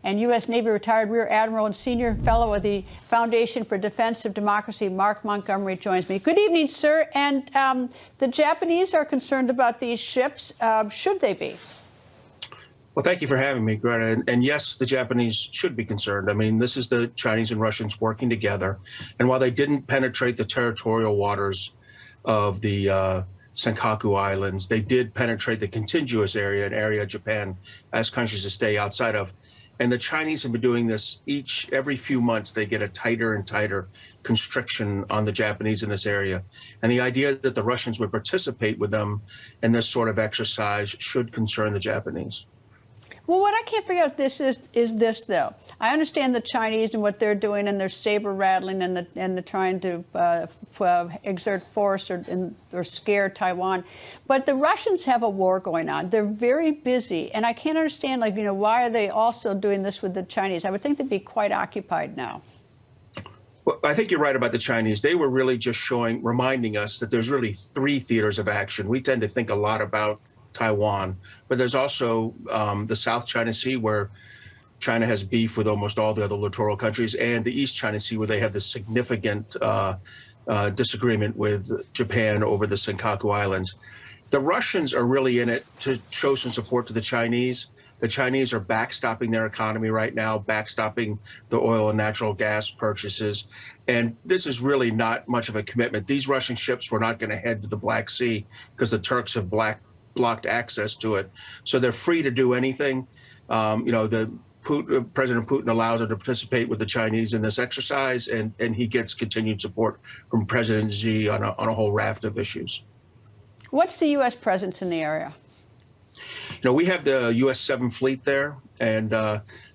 and U.S. Navy retired Rear Admiral and Senior Fellow of the Foundation for Defense of Democracy, Mark Montgomery, joins me. Good evening, sir. And the Japanese are concerned about these ships. Should they be? Well, thank you for having me, Greta. And yes, the Japanese should be concerned. I mean, this is the Chinese and Russians working together. And while they didn't penetrate the territorial waters of the Senkaku Islands, they did penetrate the contiguous area, an area Japan asked countries to stay outside of. And the Chinese have been doing this every few months. They get a tighter and tighter constriction on the Japanese in this area. And the idea that the Russians would participate with them in this sort of exercise should concern the Japanese. Well, what I can't figure out is this, though. I understand the Chinese and what they're doing, and their saber rattling, and the trying to exert force or scare Taiwan. But the Russians have a war going on. They're very busy, and I can't understand, why are they also doing this with the Chinese? I would think they'd be quite occupied now. Well, I think you're right about the Chinese. They were really just reminding us that there's really three theaters of action. We tend to think a lot about Taiwan, but there's also the South China Sea, where China has beef with almost all the other littoral countries, and the East China Sea, where they have this significant disagreement with Japan over the Senkaku Islands. The Russians are really in it to show some support to the Chinese. The Chinese are backstopping their economy right now, backstopping the oil and natural gas purchases. And this is really not much of a commitment. These Russian ships were not going to head to the Black Sea because the Turks have blocked access to it. So they're free to do anything. President Putin allows them to participate with the Chinese in this exercise, and he gets continued support from President Xi on a whole raft of issues. What's the U.S. presence in the area? We have the U.S. 7th Fleet there, and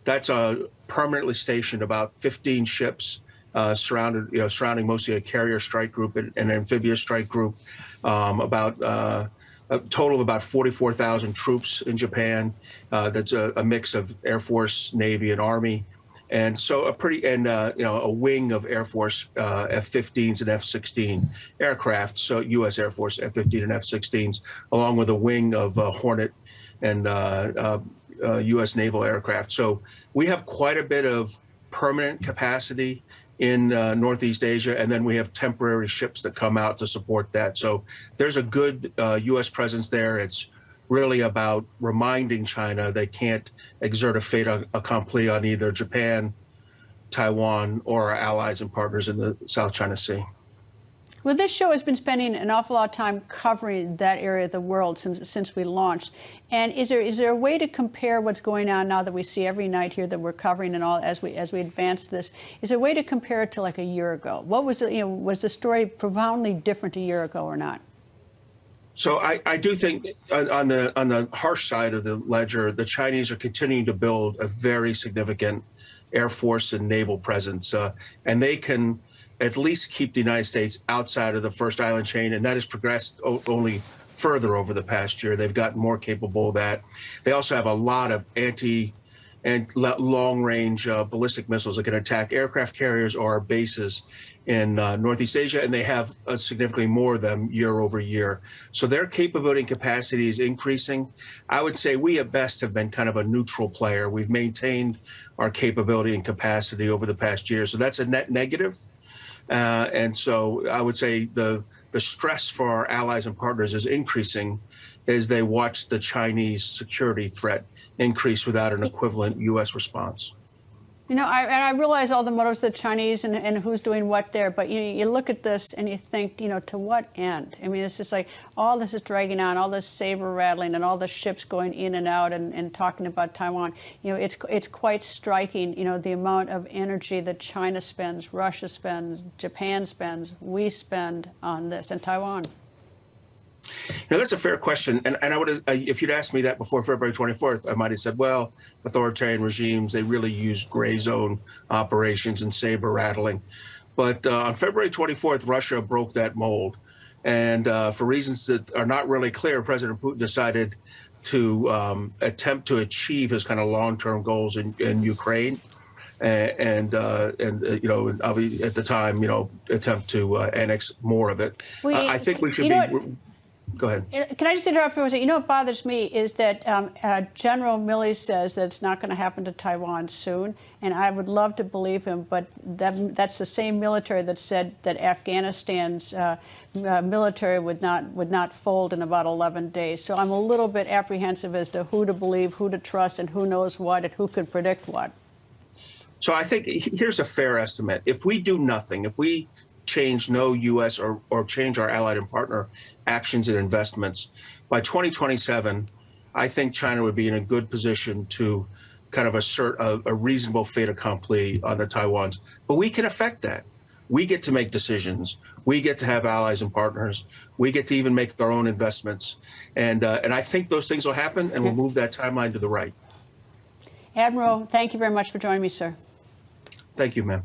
that's permanently stationed about 15 ships surrounding mostly a carrier strike group and an amphibious strike group, a total of about 44,000 troops in Japan. That's a mix of Air Force, Navy, and Army. And so a wing of Air Force F-15s and F-16 aircraft, so U.S. Air Force F-15 and F-16s, along with a wing of Hornet and U.S. naval aircraft. So we have quite a bit of permanent capacity in Northeast Asia, and then we have temporary ships that come out to support that. So there's a good U.S. presence there. It's really about reminding China they can't exert a fait accompli on either Japan, Taiwan, or our allies and partners in the South China Sea. Well, this show has been spending an awful lot of time covering that area of the world since we launched. And is there a way to compare what's going on now that we see every night here that we're covering and all as we advance this? Is there a way to compare it to like a year ago? What was it? Was the story profoundly different a year ago or not? So I do think on the harsh side of the ledger, the Chinese are continuing to build a very significant Air Force and naval presence, and they can at least keep the United States outside of the first island chain, and that has progressed only further over the past year. They've gotten more capable of that. They also have a lot of long-range ballistic missiles that can attack aircraft carriers or our bases in Northeast Asia, and they have significantly more of them year over year. So their capability and capacity is increasing. I would say we at best have been kind of a neutral player. We've maintained our capability and capacity over the past year, so that's a net negative. And so I would say the stress for our allies and partners is increasing as they watch the Chinese security threat increase without an equivalent U.S. response. I realize all the motives of the Chinese and who's doing what there, but you look at this and you think, to what end? I mean, it's just like all this is dragging on, all this saber rattling and all the ships going in and out and talking about Taiwan. It's quite striking, the amount of energy that China spends, Russia spends, Japan spends, we spend on this, and Taiwan. That's a fair question, and I would, if you'd asked me that before February 24th, I might have said, well, authoritarian regimes, they really use gray zone operations and saber rattling. But on February 24th, Russia broke that mold, and for reasons that are not really clear, President Putin decided to attempt to achieve his kind of long-term goals in Ukraine, and obviously at the time, attempt to annex more of it. I think we should be. Go ahead. Can I just interrupt for a second? You know what bothers me is that General Milley says that it's not going to happen to Taiwan soon, and I would love to believe him, but that's the same military that said that Afghanistan's military would not fold in about 11 days. So I'm a little bit apprehensive as to who to believe, who to trust, and who knows what, and who could predict what. So I think here's a fair estimate. If we do nothing, if we change no U.S. or change our allied and partner actions and investments, by 2027, I think China would be in a good position to kind of assert a reasonable fait accompli on the Taiwans. But we can affect that. We get to make decisions. We get to have allies and partners. We get to even make our own investments. And I think those things will happen, and we'll move that timeline to the right. Admiral, thank you very much for joining me, sir. Thank you, ma'am.